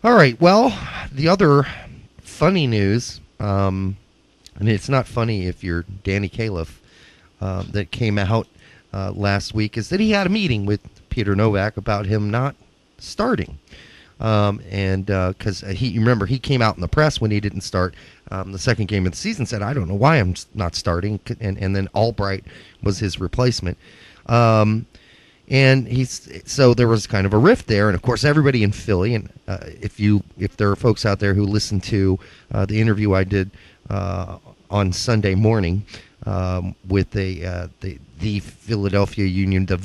All right. Well, the other funny news, and it's not funny if you're Danny Califf, that came out last week, is that he had a meeting with Peter Nowak about him not starting. And because you remember, he came out in the press when he didn't start the second game of the season, said, I don't know why I'm not starting. And then Albright was his replacement. And so there was kind of a rift there. And, of course, everybody in Philly, and if there are folks out there who listen to the interview I did on Sunday morning with the Philadelphia Union, the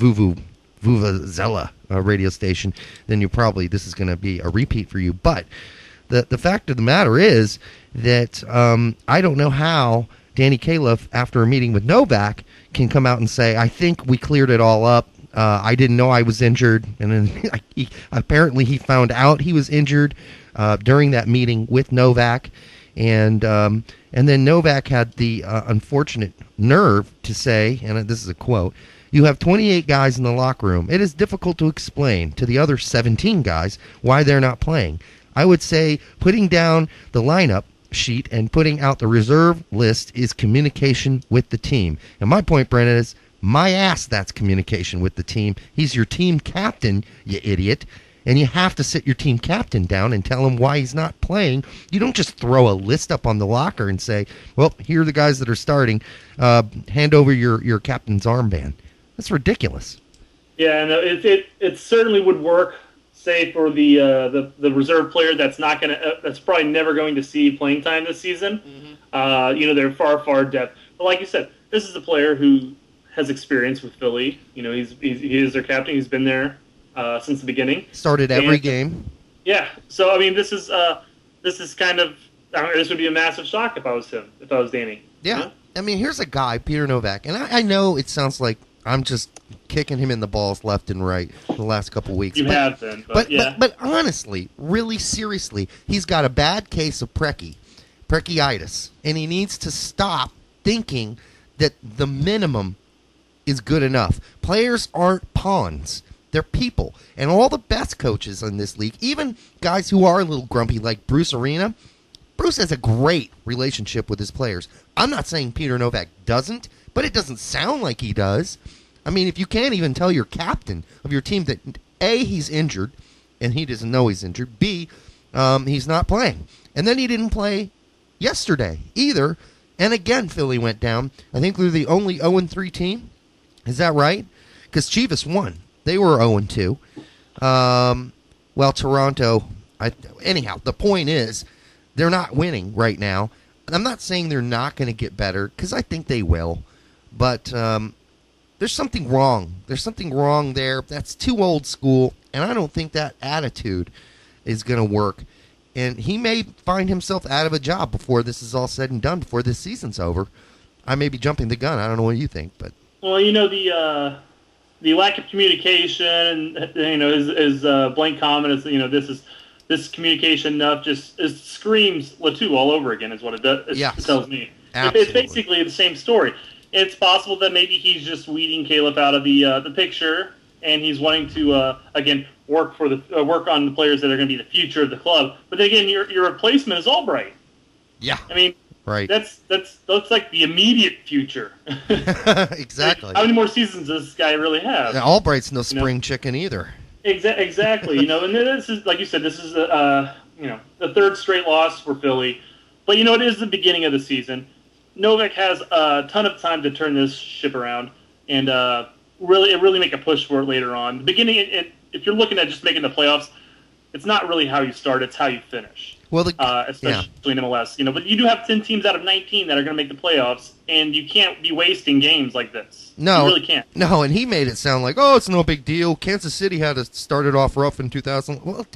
Vuvuzela radio station, then this is going to be a repeat for you. But the fact of the matter is that I don't know how Danny Califf, after a meeting with Novak, can come out and say, I think we cleared it all up. I didn't know I was injured. And then apparently he found out he was injured during that meeting with Novak. And then Novak had the unfortunate nerve to say, and this is a quote, "You have 28 guys in the locker room. It is difficult to explain to the other 17 guys why they're not playing. I would say putting down the lineup sheet and putting out the reserve list is communication with the team." And my point, Brennan, is my ass that's communication with the team. He's your team captain, you idiot. And you have to sit your team captain down and tell him why he's not playing. You don't just throw a list up on the locker and say, well, here are the guys that are starting. Hand over your captain's armband. That's ridiculous. Yeah, and it certainly would work, say, for the reserve player that's probably never going to see playing time this season. Mm-hmm. They're far depth. But like you said, this is a player who has experience with Philly. He is their captain. He's been there since the beginning. Started every game. Yeah. So I mean, this is kind of. This would be a massive shock if I was him. If I was Danny. Yeah. You know? I mean, here's a guy, Peter Nowak, and I know it sounds like I'm just kicking him in the balls left and right the last couple weeks. You have been, but yeah. But honestly, really seriously, he's got a bad case of Prekiitis, and he needs to stop thinking that the minimum is good enough. Players aren't pawns. They're people. And all the best coaches in this league, even guys who are a little grumpy like Bruce Arena, Bruce has a great relationship with his players. I'm not saying Peter Nowak doesn't, but it doesn't sound like he does. I mean, if you can't even tell your captain of your team that, A, he's injured, and he doesn't know he's injured, B, he's not playing. And then he didn't play yesterday either. And again, Philly went down. I think they're the only 0-3 team. Is that right? Because Chivas won. They were 0-2. Well, Toronto, anyhow, the point is they're not winning right now. I'm not saying they're not going to get better, because I think they will. But there's something wrong. There's something wrong there. That's too old school, and I don't think that attitude is going to work. And he may find himself out of a job before this is all said and done, before this season's over. I may be jumping the gun. I don't know what you think, but... Well, the lack of communication, is blank comment. Is this communication enough? It screams Latou all over again. Is what it does. It tells me. Absolutely. It's basically the same story. It's possible that maybe he's just weeding Califf out of the picture, and he's wanting to again work on the players that are going to be the future of the club. But then again, your replacement is Albright. Yeah. I mean. Right. That's like the immediate future. Exactly. How many more seasons does this guy really have? Yeah, Albright's no spring chicken either. Exactly. And this is, like you said, this is the third straight loss for Philly. But it is the beginning of the season. Novak has a ton of time to turn this ship around and really make a push for it later on. The beginning, if you're looking at just making the playoffs, it's not really how you start; it's how you finish. Well, especially in MLS, but you do have 10 teams out of 19 that are going to make the playoffs, and you can't be wasting games like this. No, you really can't. No, and he made it sound like, it's no big deal. Kansas City had to start it off rough in 2000. Well,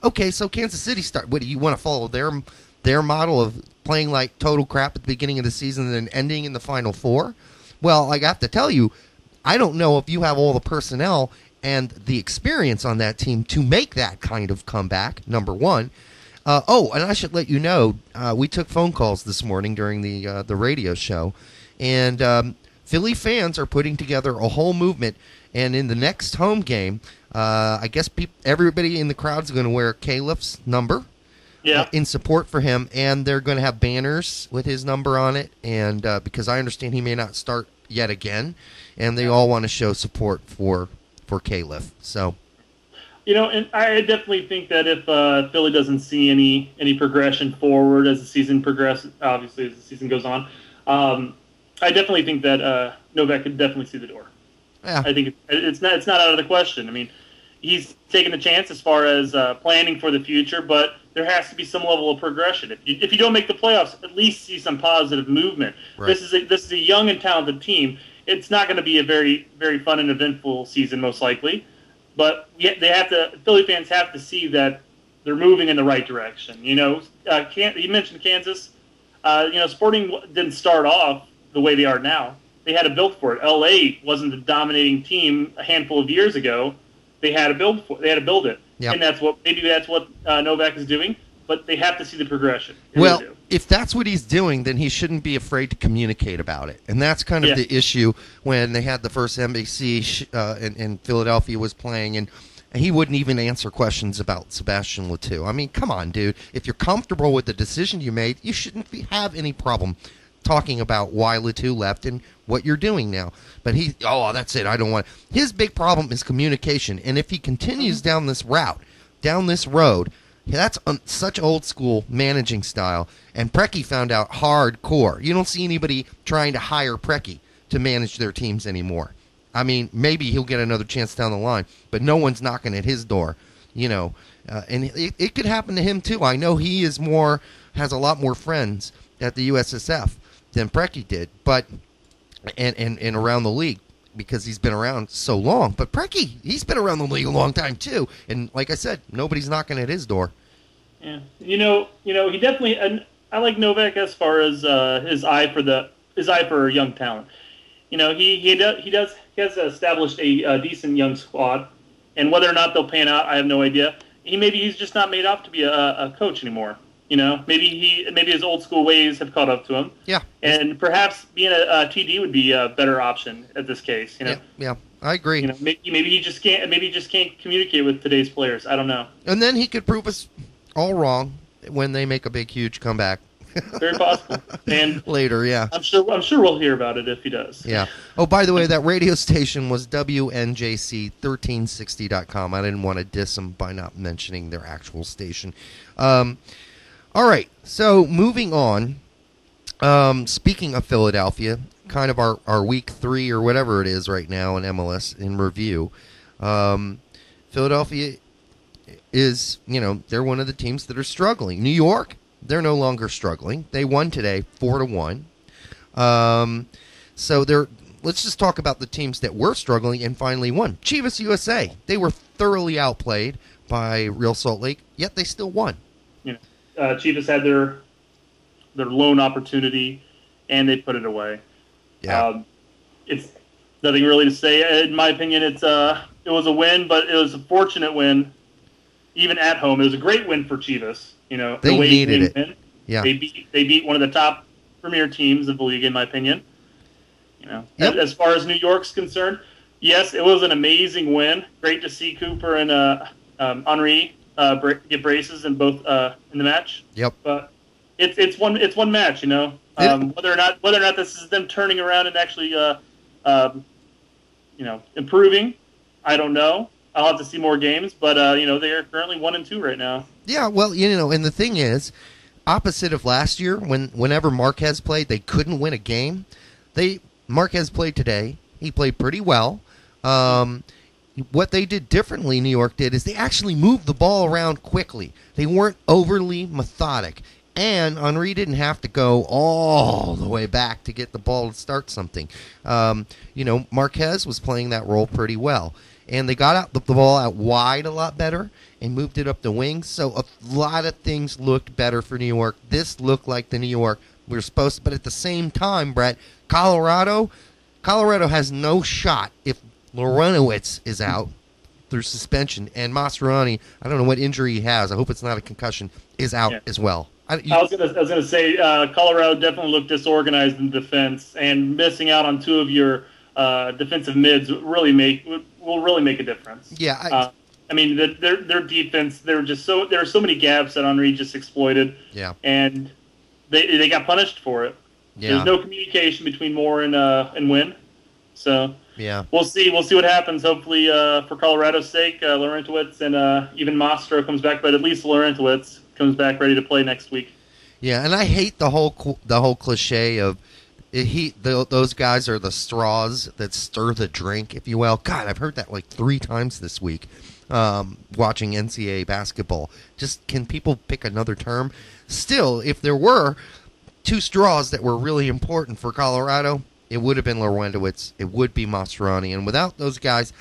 okay, so Kansas City what do you want to follow their model of playing like total crap at the beginning of the season and then ending in the Final Four? Well, I have to tell you, I don't know if you have all the personnel and the experience on that team to make that kind of comeback. Number one. And I should let you know, we took phone calls this morning during the radio show, and Philly fans are putting together a whole movement, and in the next home game, I guess everybody in the crowd is going to wear Califf's number. Yeah. In support for him, and they're going to have banners with his number on it, and because I understand he may not start yet again, and they all want to show support for Califf. So, and I definitely think that if Philly doesn't see any progression forward as the season progresses, obviously as the season goes on, I definitely think that Nowak could definitely see the door. Yeah. I think it's not out of the question. I mean, he's taking a chance as far as planning for the future, but there has to be some level of progression. If you don't make the playoffs, at least see some positive movement. Right. This is a young and talented team. It's not going to be a very, very fun and eventful season, most likely. But Philly fans have to see that they're moving in the right direction. You mentioned Kansas. Sporting didn't start off the way they are now. They had a build for it. LA wasn't the dominating team a handful of years ago. They had to build it. Yep. And that's what Nowak is doing, but they have to see the progression. Well, if that's what he's doing, then he shouldn't be afraid to communicate about it. And that's kind of the issue when they had the first NBC and Philadelphia was playing, and he wouldn't even answer questions about Sebastian Letou. I mean, come on, dude. If you're comfortable with the decision you made, you shouldn't have any problem talking about why Letou left and what you're doing now. But that's it. I don't want. His big problem is communication, and if he continues down this road, that's such old school managing style. And Preki found out hardcore. You don't see anybody trying to hire Preki to manage their teams anymore. I mean, maybe he'll get another chance down the line, but no one's knocking at his door. And it could happen to him too. I know he has a lot more friends at the USSF than Preki did, but and around the league because he's been around so long. But Preki, he's been around the league a long time too, and like I said, nobody's knocking at his door. Yeah, he definitely. And I like Nowak as far as his eye for young talent. He has established a decent young squad, and whether or not they'll pan out, I have no idea. Maybe he's just not made up to be a coach anymore. Maybe his old school ways have caught up to him. Yeah. And perhaps being a TD would be a better option at this case. Yeah, I agree. Maybe he just can't communicate with today's players. I don't know. And then he could prove us all wrong when they make a big, huge comeback. Very possible. And later, yeah. I'm sure we'll hear about it if he does. Yeah. Oh, by the way, that radio station was WNJC1360.com. I didn't want to diss them by not mentioning their actual station. All right, so moving on. Speaking of Philadelphia, kind of our week 3 or whatever it is right now in MLS in review. Philadelphia is, they're one of the teams that are struggling. New York, they're no longer struggling. They won today 4-1. So let's just talk about the teams that were struggling and finally won. Chivas USA, they were thoroughly outplayed by Real Salt Lake, yet they still won. Chivas had their loan opportunity, and they put it away. Yeah. It's nothing really to say. In my opinion, it was a win, but it was a fortunate win, even at home. It was a great win for Chivas. They needed it. Win. Yeah. They beat one of the top premier teams of the league, in my opinion. Yep. As far as New York's concerned, yes, it was an amazing win. Great to see Cooper and Henry get braces in both in the match. Yep. But it's one match, whether or not this is them turning around and actually improving, I don't know. I'll have to see more games, but they are currently 1-2 right now. Yeah, well, and the thing is, opposite of last year, whenever Marquez played, they couldn't win a game. Marquez played today. He played pretty well. What they did differently, New York did, is they actually moved the ball around quickly. They weren't overly methodic. And Henry didn't have to go all the way back to get the ball to start something. Marquez was playing that role pretty well. And they got out the ball out wide a lot better and moved it up the wings. So a lot of things looked better for New York. This looked like the New York we were supposed to. But at the same time, Brett, Colorado has no shot if Lorenowitz is out through suspension, and Mascherani, I don't know what injury he has, I hope it's not a concussion, is out as well. I was gonna say Colorado definitely looked disorganized in defense, and missing out on two of your defensive mids will really make a difference. Yeah, I mean their defense, there were so many gaps that Henry just exploited. Yeah, and they got punished for it. Yeah. There's no communication between Moore and Wynn, so yeah, we'll see what happens. Hopefully, for Colorado's sake, Laurentowicz and even Mastro comes back, but at least Laurentowicz comes back ready to play next week. Yeah, and I hate the whole cliche of those guys are the straws that stir the drink, if you will. God, I've heard that like 3 times this week. Watching NCAA basketball. Just can people pick another term? Still, if there were 2 straws that were really important for Colorado, it would have been Laurentowicz. It would be Mastroeni. And without those guys,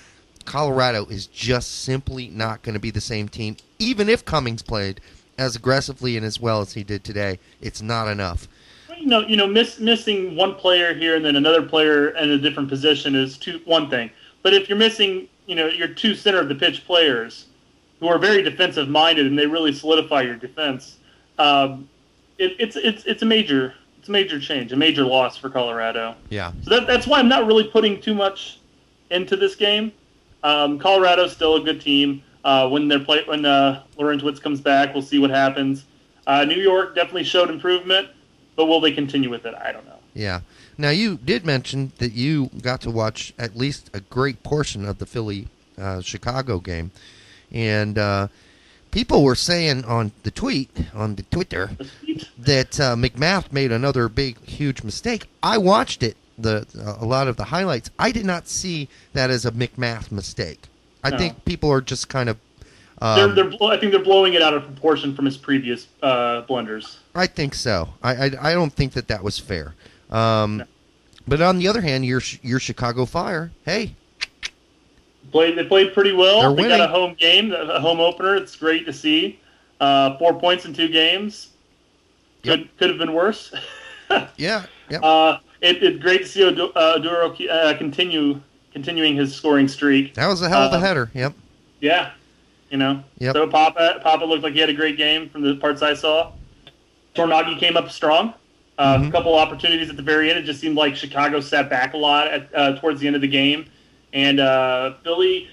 Colorado is just simply not going to be the same team. Even if Cummings played as aggressively and as well as he did today, it's not enough. Missing one player here and then another player in a different position is one thing. But if you're missing, your 2 center of the pitch players who are very defensive minded and they really solidify your defense, it's a major change, a major loss for Colorado. Yeah. So that's why I'm not really putting too much into this game. Colorado's still a good team. When Laurentowicz comes back, we'll see what happens. New York definitely showed improvement, but will they continue with it? I don't know. Yeah. Now, you did mention that you got to watch at least a great portion of the Philly-Chicago game. And people were saying on the Twitter, that McMath made another big, huge mistake. I watched it, a lot of the highlights. I did not see that as a McMath mistake. I think people are just kind of... I think they're blowing it out of proportion from his previous blunders. I think so. I don't think that was fair. No. But on the other hand, your Chicago Fire, hey, they played pretty well. They got a home game, a home opener. It's great to see. 4 points in 2 games. Could have been worse. Yeah. Yep. It's great to see Oduro continuing his scoring streak. That was a hell of a header. Yep. Yeah. Yep. So Papa looked like he had a great game from the parts I saw. Tornaghi came up strong. A couple opportunities at the very end. It just seemed like Chicago sat back a lot towards the end of the game, and Philly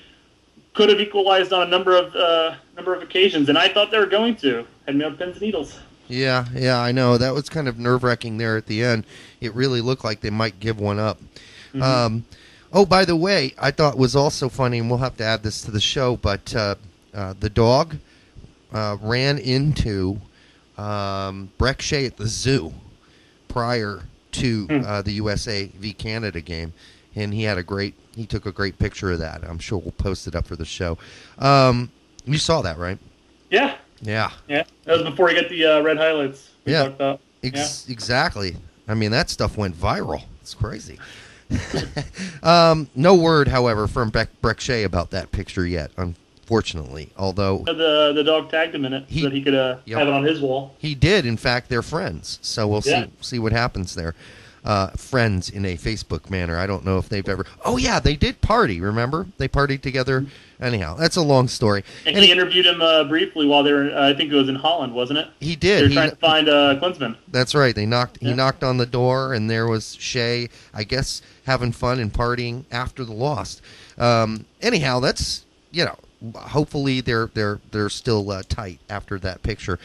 could have equalized on a number of occasions, and I thought they were going to. Had me on pins and needles. Yeah, I know. That was kind of nerve-wracking there at the end. It really looked like they might give one up. Oh, by the way, I thought was also funny, and we'll have to add this to the show, but the dog ran into Breck Shea at the zoo prior to the USA v. Canada game, and he took a great picture of that. I'm sure we'll post it up for the show. You saw that, right? Yeah. That was before he got the red highlights we talked about. Exactly. I mean, that stuff went viral. It's crazy. No word, however, from Breck Shea about that picture yet, unfortunately. Although the dog tagged him in it so that he could have it on his wall. He did. In fact, they're friends. So we'll see what happens there. Friends in a Facebook manner. I don't know if they've ever... Oh, yeah, they did party, remember? They partied together. Anyhow, that's a long story. And he interviewed him briefly while they were, I think it was in Holland, wasn't it? He did. They were trying to find Klinsmann. That's right. He knocked on the door, and there was Shea, I guess, having fun and partying after the loss. Anyhow, that's, hopefully they're still tight after that picture.